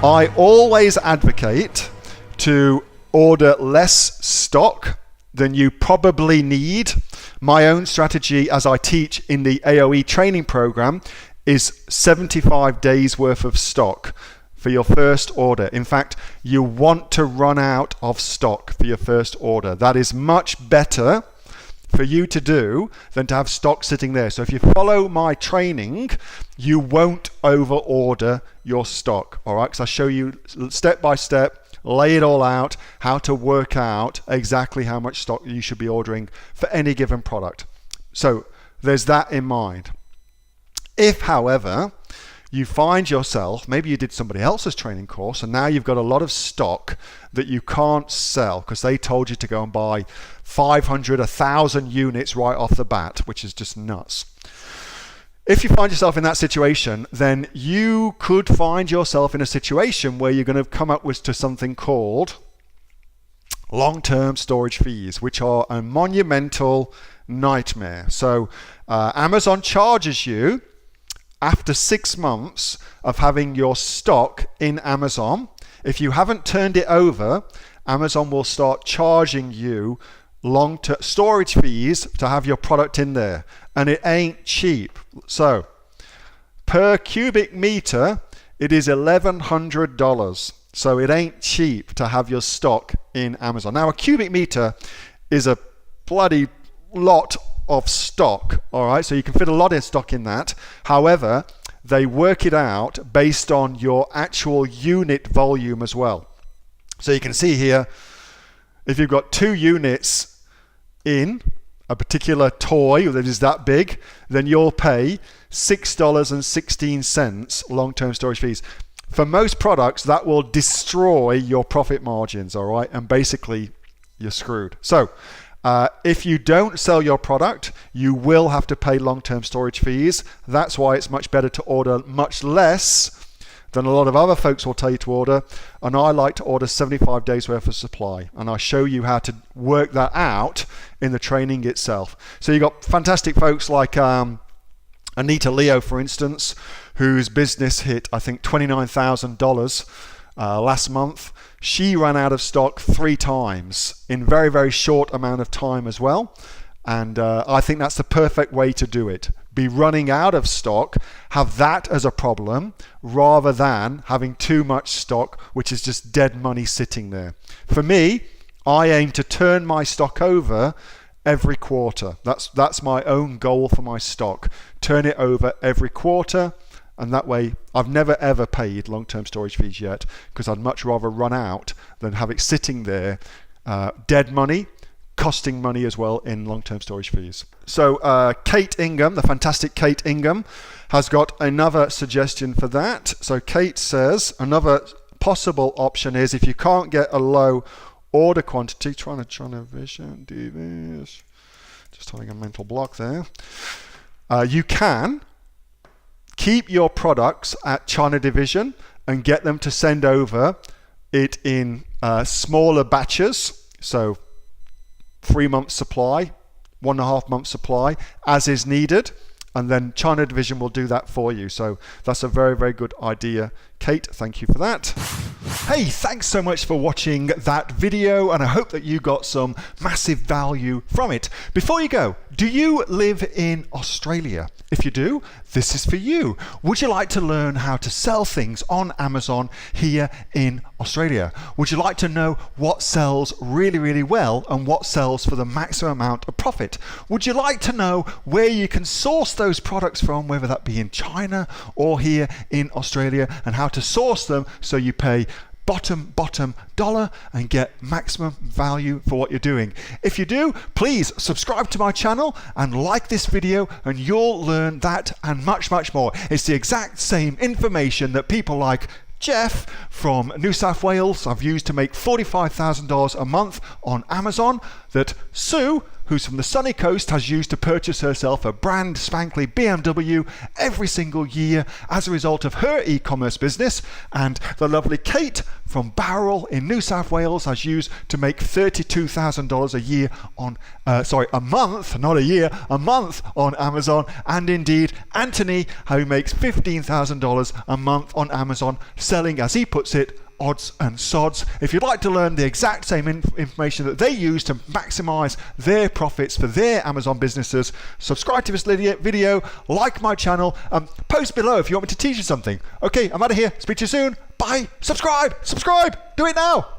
I always advocate to order less stock than you probably need. My own strategy, as I teach in the AOE training program, is 75 days worth of stock for your first order. In fact, you want to run out of stock for your first order. That is much better for you to do than to have stock sitting there. So if you follow my training, you won't over order your stock. All right, because I show you step by step, lay it all out, how to work out exactly how much stock you should be ordering for any given product. So there's that in mind. If, however, you find yourself, maybe you did somebody else's training course and now you've got a lot of stock that you can't sell because they told you to go and buy 500, 1,000 units right off the bat, which is just nuts. If you find yourself in that situation, then you could find yourself in a situation where you're going to come up with to something called long-term storage fees, which are a monumental nightmare. So Amazon charges you after 6 months of having your stock in Amazon. If you haven't turned it over, Amazon will start charging you long-term storage fees to have your product in there, and it ain't cheap. So per cubic meter it is $1,100, so it ain't cheap to have your stock in Amazon. Now a cubic meter is a bloody lot of stock, all right, so you can fit a lot of stock in that. However, they work it out based on your actual unit volume as well. So you can see here, if you've got 2 units in a particular toy that is that big, then you'll pay $6.16 long-term storage fees. For most products, that will destroy your profit margins, all right, and basically you're screwed. So if you don't sell your product, you will have to pay long-term storage fees. That's why it's much better to order much less than a lot of other folks will tell you to order. And I like to order 75 days worth of supply. And I show you how to work that out in the training itself. So you've got fantastic folks like Anita Leo, for instance, whose business hit, I think, $29,000 last month. She ran out of stock 3 times in very, very short amount of time as well. And I think that's the perfect way to do it. Be running out of stock, have that as a problem, rather than having too much stock, which is just dead money sitting there. For me, I aim to turn my stock over every quarter. That's my own goal for my stock. Turn it over every quarter. And that way, I've never ever paid long-term storage fees yet, because I'd much rather run out than have it sitting there, dead money, costing money as well in long-term storage fees. So Kate Ingham, the fantastic Kate Ingham, has got another suggestion for that. So Kate says another possible option is if you can't get a low order quantity, trying to vision do this, just having a mental block there. You can keep your products at China Division and get them to send over it in smaller batches. So 3 months supply, 1.5 months supply, as is needed. And then China Division will do that for you. So that's a very, very good idea. Kate, thank you for that. Hey, thanks so much for watching that video, and I hope that you got some massive value from it. Before you go, do you live in Australia? If you do, this is for you. Would you like to learn how to sell things on Amazon here in Australia? Would you like to know what sells really, really well and what sells for the maximum amount of profit? Would you like to know where you can source those products from, whether that be in China or here in Australia, and how to source them so you pay bottom dollar and get maximum value for what you're doing? If you do, please subscribe to my channel and like this video, and you'll learn that and much, much more. It's the exact same information that people like Jeff from New South Wales I've used to make $45,000 a month on Amazon, that Sue who's from the sunny coast, has used to purchase herself a brand spankly BMW every single year as a result of her e-commerce business. And the lovely Kate from Bowral in New South Wales has used to make $32,000 a year on, a month, not a year, a month on Amazon. And indeed, Anthony, who makes $15,000 a month on Amazon, selling, as he puts it, odds and sods. If you'd like to learn the exact same information that they use to maximize their profits for their Amazon businesses, subscribe to this video, like my channel, post below if you want me to teach you something. Okay, I'm out of here. Speak to you soon. Bye. Subscribe. Do it now.